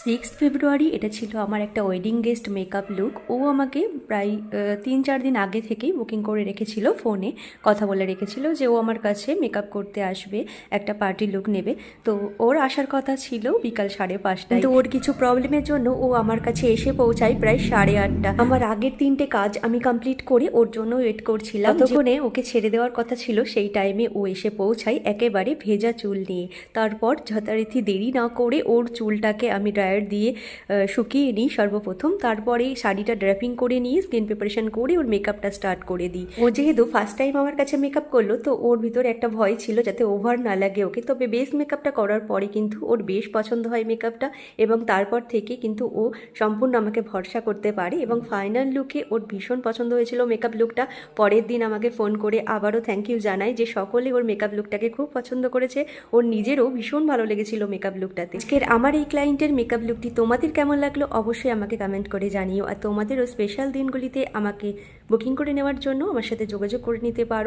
6 ফেব্রুয়ারি এটা ছিল আমার একটা ওয়েডিং গেস্ট মেকআপ লুক। ও আমাকে প্রায় 3-4 দিন আগে থেকেই বুকিং করে রেখেছিল, ফোনে কথা বলে রেখেছিল যে ও আমার কাছে মেকআপ করতে আসবে, একটা পার্টি লুক নেবে। তো ওর আসার কথা ছিল বিকাল 5:30টায়, কিন্তু ওর কিছু প্রবলেমের জন্য ও আমার কাছে এসে পৌঁছায় প্রায় 8:30। আমার আগের 3টে কাজ আমি কমপ্লিট করে ওর জন্য ওয়েট করছিলাম। ততক্ষণে ওকে ছেড়ে দেওয়ার কথা ছিল, সেই টাইমে ও এসে পৌঁছায় একেবারে ভেজা চুল নিয়ে। তারপর যথারীতি দেরি না করে ওর চুলটাকে আমি ড্রায়ার দিয়ে শুকিয়ে নিই সর্বপ্রথম, তারপরে শাড়িটা ড্র্যাপিং করে নিয়ে স্কিন প্রিপারেশন করে ওর মেকআপটা স্টার্ট করে দিই। ও যেহেতু ফার্স্ট টাইম আমার কাছে মেকআপ করলো, তো ওর ভিতরে একটা ভয় ছিল যাতে ওভার না লাগে ওকে। তবে বেস মেকআপটা করার পরে কিন্তু ওর বেশ পছন্দ হয় মেকআপটা, এবং তারপর থেকে কিন্তু ও সম্পূর্ণ আমাকে ভরসা করতে পারে, এবং ফাইনাল লুকে ওর ভীষণ পছন্দ হয়েছিল মেকআপ লুকটা। পরের দিন আমাকে ফোন করে আবারও থ্যাংক ইউ জানাই যে সকলে ওর মেকআপ লুকটাকে খুব পছন্দ করেছে, ওর নিজেরও ভীষণ ভালো লেগেছিল মেকআপ লুকটাতে। আজকের আমার এই ক্লায়েন্টের মেকআপ লুকটি তোমাদের কেমন লাগলো অবশ্যই আমাকে কমেন্ট করে জানিও। আর তোমাদেরও স্পেশাল দিনগুলিতে আমাকে বুকিং করে নেওয়ার জন্য আমার সাথে যোগাযোগ করে নিতে পারো।